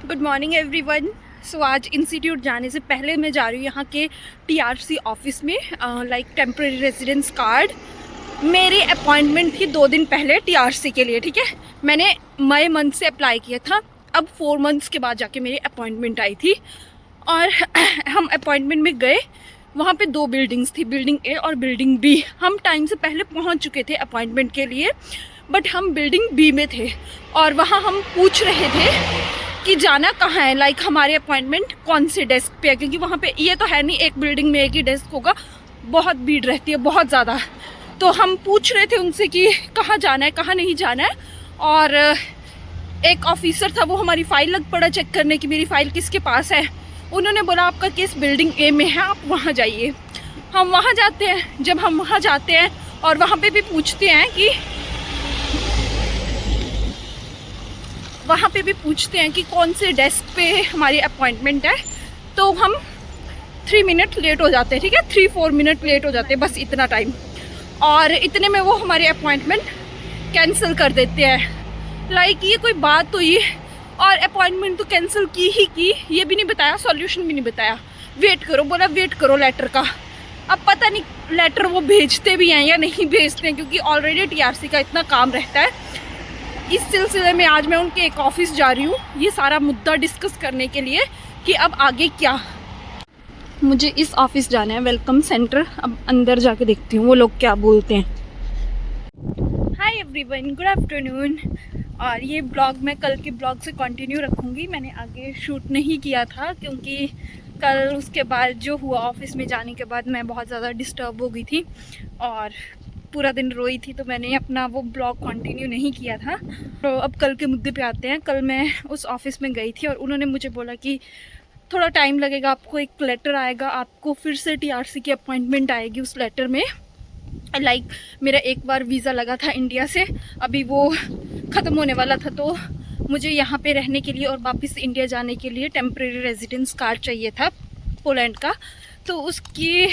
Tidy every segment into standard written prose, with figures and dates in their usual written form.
Good morning everyone. सो आज institute जाने से पहले मैं जा रही हूँ यहाँ के टीआरसी ऑफिस में। लाइक टेम्प्रेरी रेजिडेंस कार्ड, मेरी अपॉइंटमेंट थी 2 दिन पहले टीआरसी के लिए। ठीक है, मैंने मई मंथ से अप्लाई किया था, अब 4 मंथ्स के बाद जाके मेरी अपॉइंटमेंट आई थी। और हम अपॉइंटमेंट में गए, वहाँ पे 2 बिल्डिंग्स थी, बिल्डिंग ए और बिल्डिंग बी। हम टाइम से पहले पहुँच चुके थे अपॉइंटमेंट के लिए, बट हम बिल्डिंग बी में थे और वहाँ हम पूछ रहे थे कि जाना कहाँ है, लाइक हमारे अपॉइंटमेंट कौन से डेस्क पे है, क्योंकि वहाँ पे ये तो है नहीं एक बिल्डिंग में एक ही डेस्क होगा, बहुत भीड़ रहती है बहुत ज़्यादा। तो हम पूछ रहे थे उनसे कि कहाँ जाना है कहाँ नहीं जाना है। और एक ऑफिसर था, वो हमारी फाइल लग पड़ा चेक करने की मेरी फ़ाइल किसके पास है। उन्होंने बोला आपका केस बिल्डिंग ए में है, आप वहाँ जाइए। हम वहाँ जाते हैं, जब हम वहाँ जाते हैं और वहाँ पे भी पूछते हैं कि कौन से डेस्क पे हमारी अपॉइंटमेंट है, तो हम 3 मिनट लेट हो जाते हैं। ठीक है, 3-4 मिनट लेट हो जाते हैं, बस इतना टाइम। और इतने में वो हमारी अपॉइंटमेंट कैंसिल कर देते हैं। लाइक ये कोई बात हुई? और अपॉइंटमेंट तो कैंसिल की ही की, ये भी नहीं बताया, सॉल्यूशन भी नहीं बताया। वेट करो बोला, वेट करो लेटर का। अब पता नहीं लेटर वो भेजते भी हैं या नहीं भेजते हैं, क्योंकि ऑलरेडी टीआरसी का इतना काम रहता है। इस सिलसिले में आज मैं उनके एक ऑफिस जा रही हूँ, ये सारा मुद्दा डिस्कस करने के लिए कि अब आगे क्या। मुझे इस ऑफिस जाना है, वेलकम सेंटर। अब अंदर जाके देखती हूँ वो लोग क्या बोलते हैं। Hi everyone, good afternoon. और ये ब्लॉग मैं कल के ब्लॉग से कंटिन्यू रखूँगी। मैंने आगे शूट नहीं किया था क्योंकि कल उसके बाद जो हुआ ऑफिस में जाने के बाद मैं बहुत ज़्यादा डिस्टर्ब हो गई थी और पूरा दिन रोई थी, तो मैंने अपना वो ब्लॉग कंटिन्यू नहीं किया था। तो अब कल के मुद्दे पे आते हैं। कल मैं उस ऑफिस में गई थी और उन्होंने मुझे बोला कि थोड़ा टाइम लगेगा, आपको एक लेटर आएगा, आपको फिर से टीआरसी की अपॉइंटमेंट आएगी। उस लेटर में लाइक मेरा एक बार वीज़ा लगा था इंडिया से, अभी वो ख़त्म होने वाला था, तो मुझे यहाँ पे रहने के लिए और वापस इंडिया जाने के लिए टेम्प्रेरी रेजिडेंस कार्ड चाहिए था पोलैंड का। तो उसकी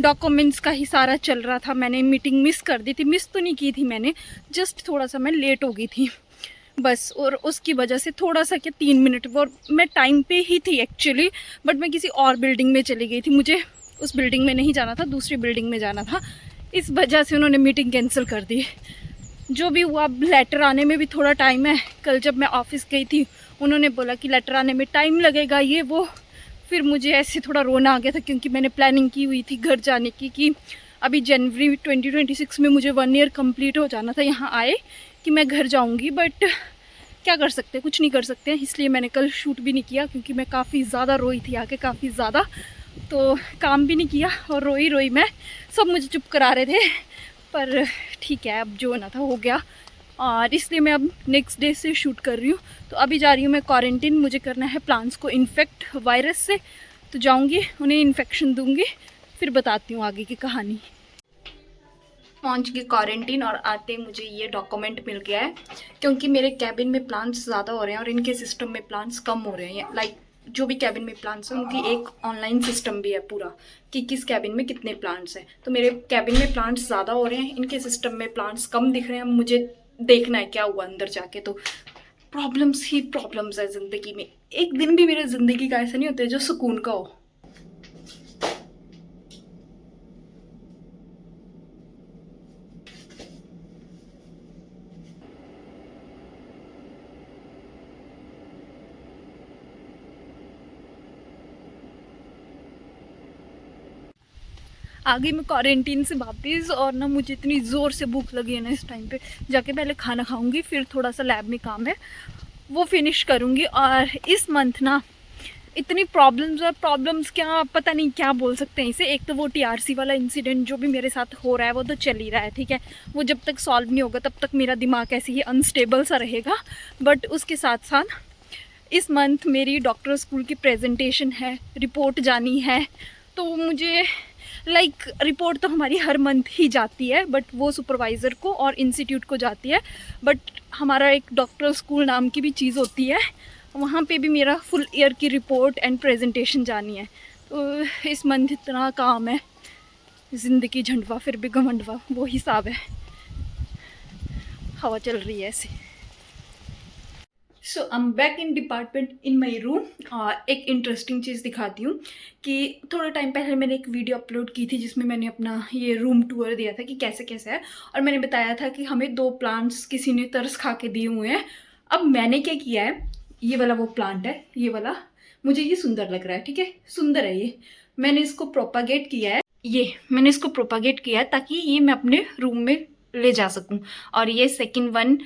डॉक्यूमेंट्स का ही सारा चल रहा था। मैंने मीटिंग मिस कर दी थी, मिस तो नहीं की थी मैंने, जस्ट थोड़ा सा मैं लेट हो गई थी बस। और उसकी वजह से थोड़ा सा क्या 3 मिनट, वो मैं टाइम पे ही थी एक्चुअली, बट मैं किसी और बिल्डिंग में चली गई थी। मुझे उस बिल्डिंग में नहीं जाना था, दूसरी बिल्डिंग में जाना था। इस वजह से उन्होंने मीटिंग कैंसिल कर दी। जो भी हुआ, अब लेटर आने में भी थोड़ा टाइम है। कल जब मैं ऑफिस गई थी उन्होंने बोला कि लेटर आने में टाइम लगेगा, ये वो। फिर मुझे ऐसे थोड़ा रोना आ गया था क्योंकि मैंने प्लानिंग की हुई थी घर जाने की कि अभी जनवरी 2026 में मुझे 1 ईयर कंप्लीट हो जाना था यहाँ आए कि मैं घर जाऊँगी। बट क्या कर सकते हैं, कुछ नहीं कर सकते हैं। इसलिए मैंने कल शूट भी नहीं किया क्योंकि मैं काफ़ी ज़्यादा रोई थी आके, काफ़ी ज़्यादा। तो काम भी नहीं किया और रोई रोई मैं, सब मुझे चुप करा रहे थे। पर ठीक है, अब जो होना था हो गया। और इसलिए मैं अब नेक्स्ट डे से शूट कर रही हूँ। तो अभी जा रही हूँ मैं क्वारंटीन, मुझे करना है प्लांट्स को इन्फेक्ट वायरस से। तो जाऊँगी, उन्हें इन्फेक्शन दूँगी, फिर बताती हूँ आगे की कहानी। पहुँच गई क्वारंटीन और आते ही मुझे ये डॉक्यूमेंट मिल गया है, क्योंकि मेरे कैबिन में प्लांट्स ज़्यादा हो रहे हैं और इनके सिस्टम में प्लांट्स कम हो रहे हैं। लाइक जो भी कैबिन में प्लांट्स हैं उनकी एक ऑनलाइन सिस्टम भी है पूरा कि किस कैबिन में कितने प्लांट्स हैं। तो मेरे कैबिन में प्लांट्स ज़्यादा हो रहे हैं, इनके सिस्टम में प्लांट्स कम दिख रहे हैं। मुझे देखना है क्या हुआ अंदर जाके। तो प्रॉब्लम्स ही प्रॉब्लम्स है ज़िंदगी में। एक दिन भी मेरे ज़िंदगी का ऐसा नहीं होता जो सुकून का हो। आ गई मैं क्वारंटीन से वापस, और ना मुझे इतनी ज़ोर से भूख लगी है ना इस टाइम पे। जाके पहले खाना खाऊंगी, फिर थोड़ा सा लैब में काम है वो फिनिश करूंगी। और इस मंथ ना इतनी प्रॉब्लम्स, और प्रॉब्लम्स क्या पता नहीं क्या बोल सकते हैं इसे। एक तो वो टीआरसी वाला इंसिडेंट जो भी मेरे साथ हो रहा है वो तो चल ही रहा है, ठीक है। वो जब तक सॉल्व नहीं होगा तब तक मेरा दिमाग ऐसे ही अनस्टेबल सा रहेगा। बट उसके साथ साथ इस मंथ मेरी डॉक्टर स्कूल की प्रेजेंटेशन है, रिपोर्ट जानी है। तो मुझे रिपोर्ट तो हमारी हर मंथ ही जाती है, बट वो सुपरवाइज़र को और इंस्टीट्यूट को जाती है। बट हमारा एक डॉक्टर स्कूल नाम की भी चीज़ होती है, वहाँ पे भी मेरा फुल ईयर की रिपोर्ट एंड प्रेजेंटेशन जानी है। तो इस मंथ इतना काम है, ज़िंदगी झंडवा फिर भी घमंडवा, वो हिसाब है। हवा चल रही है ऐसे। So I am back in department in my room. और एक इंटरेस्टिंग चीज़ दिखाती हूँ कि थोड़ा टाइम पहले मैंने एक वीडियो अपलोड की थी जिसमें मैंने अपना ये रूम टूर दिया था कि कैसे कैसे है, और मैंने बताया था कि हमें 2 प्लांट्स किसी ने तरस खा के दिए हुए हैं। अब मैंने क्या किया है, ये वाला वो प्लांट है, ये वाला मुझे ये सुंदर लग रहा है, ठीक है, सुंदर है ये, मैंने इसको प्रोपागेट किया है, ये मैंने इसको प्रोपागेट किया है ताकि ये मैं अपने रूम में ले जा सकूं। और ये सेकंड वन,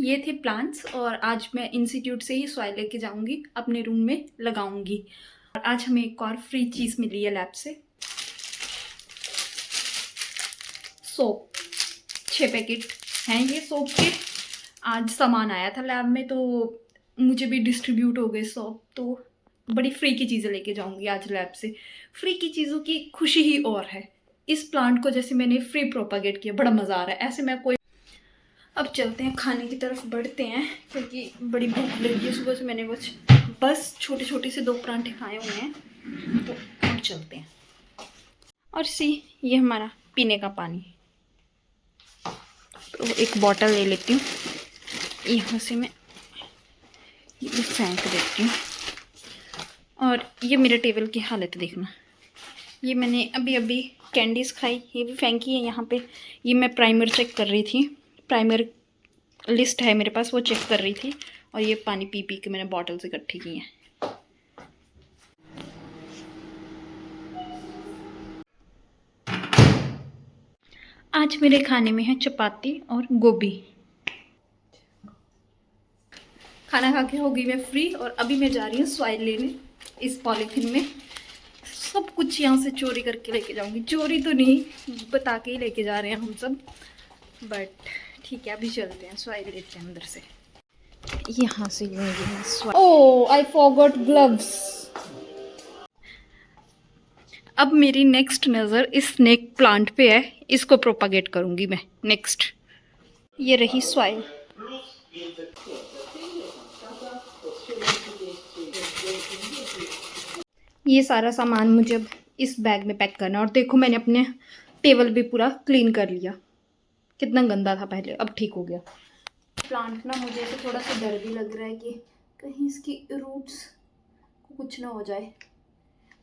ये थे प्लांट्स, और आज मैं इंस्टीट्यूट से ही सॉइल लेके जाऊंगी, अपने रूम में लगाऊंगी। और आज हमें एक और फ्री चीज़ मिली है लैब से, सोप, 6 पैकेट हैं ये सोप के। आज सामान आया था लैब में तो मुझे भी डिस्ट्रीब्यूट हो गए सोप, तो बड़ी फ्री की चीज़ें लेके जाऊंगी आज लैब से। फ्री की चीज़ों की खुशी ही और है। इस प्लांट को जैसे मैंने फ्री प्रोपागेट किया, बड़ा मज़ा आ रहा है। ऐसे मैं कोई, अब चलते हैं खाने की तरफ बढ़ते हैं क्योंकि बड़ी भूख लगी है। सुबह से मैंने बस छोटे छोटे से 2 परांठे खाए हुए हैं, तो अब चलते हैं। और ये हमारा पीने का पानी, तो एक बॉटल ले लेती हूँ, यहाँ से मैं ये फेंक देती हूँ। और ये मेरे टेबल की हालत देखना, ये मैंने अभी अभी कैंडीज़ खाई, ये भी फेंकी है यहाँ पे। ये मैं प्राइमर चेक कर रही थी, प्राइमर लिस्ट है मेरे पास, वो चेक कर रही थी। और ये पानी पी पी के मैंने बॉटल से इकट्ठी की हैं। आज मेरे खाने में है चपाती और गोभी। खाना खा के हो गई मैं फ्री, और अभी मैं जा रही हूँ सॉइल लेने। इस पॉलीथीन में सब कुछ यहाँ से चोरी करके लेके जाऊँगी, चोरी तो नहीं, बता के ही लेके जा रहे हैं हम सब, बट ठीक है अभी चलते हैं, सॉइल लेते हैं अंदर से। यहाँ से ओह आई फॉरगॉट ग्लव्स। अब मेरी नेक्स्ट नज़र इस स्नेक प्लांट पे है, इसको प्रोपागेट करूँगी मैं नेक्स्ट। ये रही सॉइल। ये सारा सामान मुझे अब इस बैग में पैक करना है। और देखो मैंने अपने टेबल भी पूरा क्लीन कर लिया, कितना गंदा था पहले, अब ठीक हो गया। प्लांट ना मुझे ऐसे थोड़ा सा डर भी लग रहा है कि कहीं इसकी रूट्स को कुछ ना हो जाए।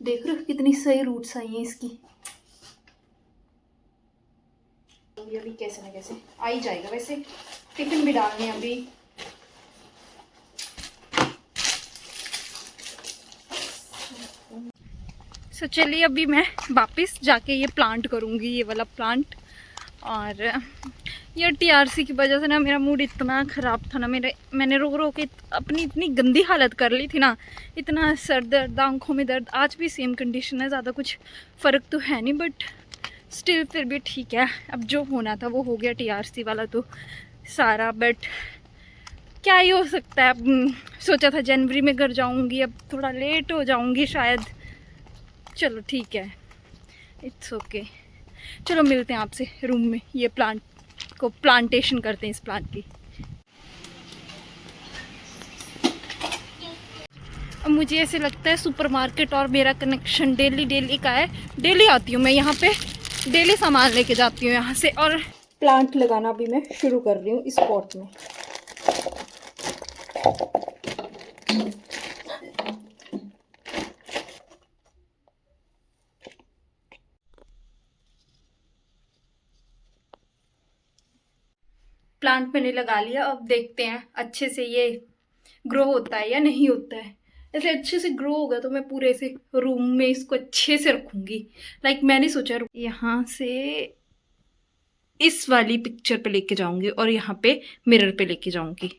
देख रहे हो कितनी सही रूट्स आई हैं इसकी। अभी कैसे ना कैसे आ ही जाएगा। वैसे टिफिन भी डालने अभी। सो चलिए अभी मैं वापस जाके ये प्लांट करूँगी, ये वाला प्लांट। और ये टीआरसी की वजह से ना मेरा मूड इतना ख़राब था ना, मैंने रो रो के अपनी इतनी गंदी हालत कर ली थी ना, इतना सर दर्द, आँखों में दर्द। आज भी सेम कंडीशन है, ज़्यादा कुछ फ़र्क तो है नहीं, बट स्टिल फिर भी ठीक है। अब जो होना था वो हो गया, टीआरसी वाला तो सारा, बट क्या ही हो सकता है। अब सोचा था जनवरी में घर जाऊँगी, अब थोड़ा लेट हो जाऊँगी शायद। चलो ठीक है, इट्स ओके। चलो मिलते हैं आपसे रूम में, ये प्लांट को प्लांटेशन करते हैं इस प्लांट की। अब मुझे ऐसे लगता है सुपरमार्केट और मेरा कनेक्शन डेली का है। डेली आती हूँ मैं यहाँ पे, डेली सामान लेके जाती हूँ यहाँ से। और प्लांट लगाना भी मैं शुरू कर रही हूँ इस पॉट में। प्लांट मैंने लगा लिया, अब देखते हैं अच्छे से ये ग्रो होता है या नहीं होता है। ऐसे अच्छे से ग्रो होगा तो मैं पूरे से रूम में इसको अच्छे से रखूंगी। लाइक मैंने सोचा यहाँ से इस वाली पिक्चर पे लेके जाऊंगी और यहाँ पे मिरर पे लेके जाऊंगी।